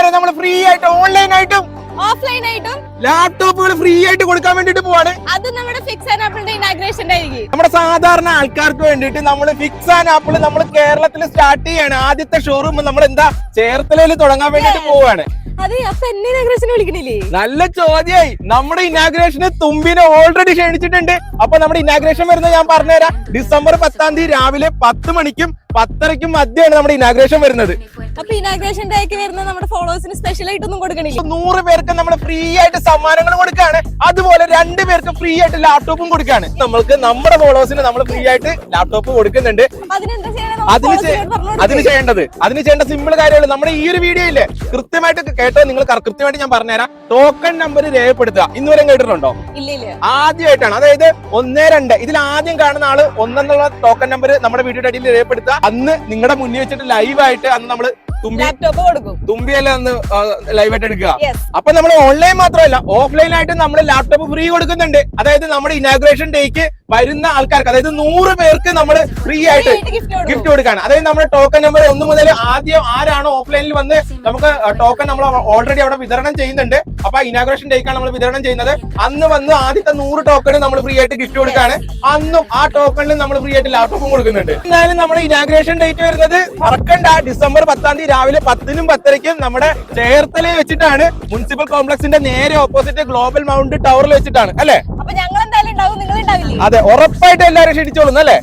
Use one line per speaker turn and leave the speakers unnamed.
കൂട്ടുകാരെ നമ്മൾ ഫ്രീ ആയിട്ട് ഓൺലൈൻ ആയിട്ടും
ഓഫ്ലൈൻ ആയിട്ടും
ലാപ്ടോപ്പുകൾ ഫ്രീ ആയിട്ട് കൊടുക്കാൻ വേണ്ടിട്ട് പോവാണ്.
അത് നമ്മുടെ ഫിക്സ് ആൻഡ് ആപ്പിളിന്റെ ഇനാഗ്രേഷന്റെ ആയിരിക്കും.
നമ്മുടെ സാധാരണ ആൾക്കാർക്ക് വേണ്ടിട്ട് നമ്മൾ ഫിക്സ് ആൻഡ് ആപ്പിൾ നമ്മൾ കേരളത്തിൽ സ്റ്റാർട്ട് ചെയ്യാണ്. ആദ്യത്തെ ഷോറൂം നമ്മൾ എന്താ ചേർത്തലയിൽ തുടങ്ങാൻ വേണ്ടിട്ട് പോവാണ്.
അതെ, അപ്പൊ എന്നെ ഇനാഗ്രേഷന് വിളിക്കണില്ലേ?
നല്ല ചോദ്യായി. നമ്മുടെ ഇനാഗ്രേഷന് തുമ്പിനെ ഓൾറെഡി ക്ഷണിച്ചിട്ടുണ്ട്. അപ്പൊ നമ്മുടെ ഇനാഗ്രേഷൻ വരുന്നത് ഞാൻ പറഞ്ഞുതരാം. ഡിസംബർ 10-ാം തീയതി രാവിലെ 10 മണിക്കും 10:30ക്കും മധ്യമാണ് നമ്മുടെ ഇനാഗ്രേഷൻ വരുന്നത്.
അപ്പൊ ഇനാഗ്രേഷൻ ഡേക്ക് വരുന്ന നമ്മുടെ ഫോളോവേഴ്സിന് സ്പെഷ്യൽ ആയിട്ടൊന്നും കൊടുക്കണില്ല.
100 പേർക്ക് നമ്മൾ ഫ്രീ ആയിട്ട് സമ്മാനങ്ങൾ കൊടുക്കാണ്. അതുപോലെ 2 പേർക്ക് ഫ്രീ ആയിട്ട് ലാപ്ടോപ്പും കൊടുക്കാണ്. നമ്മൾക്ക് നമ്മുടെ ഫോളോവേഴ്സിന് നമ്മൾ ഫ്രീ ആയിട്ട് ലാപ്ടോപ്പ് കൊടുക്കുന്നുണ്ട്. അതിന് ചെയ്യേണ്ട സിമ്പിൾ കാര്യമാണ്. നമ്മുടെ ഈ ഒരു വീഡിയോ ഇല്ലേ, കൃത്യമായിട്ട് കേട്ടോ, നിങ്ങൾ കൃത്യമായിട്ട് ഞാൻ പറഞ്ഞുതരാം. ടോക്കൺ നമ്പർ രേഖപ്പെടുത്തുക. ഇന്നുവരെ കേട്ടിട്ടുണ്ടോ? ആദ്യമായിട്ടാണ്. അതായത് 1, 2 ഇതിൽ ആദ്യം കാണുന്ന ആള് 1 എന്നുള്ള ടോക്കൺ നമ്പർ നമ്മുടെ വീഡിയോയുടെ അടിയിൽ രേഖപ്പെടുത്തുക. അന്ന് നിങ്ങളുടെ മുന്നിൽ വെച്ചിട്ട് ലൈവായിട്ട് അന്ന് നമ്മള് തുമ്പിയെല്ലാം ഒന്ന് ലൈവായിട്ട് എടുക്കുക. അപ്പൊ നമ്മൾ ഓൺലൈൻ മാത്രമല്ല ഓഫ്ലൈൻ ആയിട്ട് നമ്മൾ ലാപ്ടോപ്പ് ഫ്രീ കൊടുക്കുന്നുണ്ട്. അതായത് നമ്മുടെ ഇനാഗ്രേഷൻ ഡേക്ക് വരുന്ന ആൾക്കാർക്ക്, അതായത് 100 പേർക്ക് നമ്മൾ ഫ്രീ ആയിട്ട് ഗിഫ്റ്റ് കൊടുക്കാണ്. അതായത് നമ്മുടെ ടോക്കൺ നമ്പർ 1 മുതൽ ആദ്യം ആരാണോ ഓഫ്ലൈനിൽ വന്ന് നമുക്ക് ടോക്കൺ നമ്മൾ ഓൾറെഡി അവിടെ വിതരണം ചെയ്യുന്നുണ്ട്. അപ്പൊ ഇനാഗ്രേഷൻ ഡേക്കാണ് നമ്മൾ വിതരണം ചെയ്യുന്നത്. അന്ന് വന്ന് ആദ്യത്തെ 100 ടോക്കൺ നമ്മൾ ഫ്രീ ആയിട്ട് ഗിഫ്റ്റ് കൊടുക്കാണ്. അന്നും ആ ടോക്കണിൽ നമ്മൾ ഫ്രീ ആയിട്ട് ലാപ്ടോപ്പും കൊടുക്കുന്നുണ്ട്. എന്തായാലും നമ്മുടെ ഇനാഗ്രേഷൻ ഡേറ്റ് വരുന്നത് മറക്കണ്ട, ഡിസംബർ 10-ാം തീയതി രാവിലെ 10-നും 10:30ക്കും നമ്മുടെ ചേർത്തലയിൽ വെച്ചിട്ടാണ്. മുനിസിപ്പൽ കോംപ്ലക്സിന്റെ നേരെ ഓപ്പോസിറ്റ് ഗ്ലോബൽ മൗണ്ട് ടവറിൽ വെച്ചിട്ടാണ്. അല്ലെ?
അപ്പൊ ഞങ്ങൾ എന്തായാലും ഉണ്ടാവും, നിങ്ങൾ ഉണ്ടാവില്ലേ?
അതെ, ഉറപ്പായിട്ട് എല്ലാവരും ക്ഷണിച്ചോളും അല്ലേ?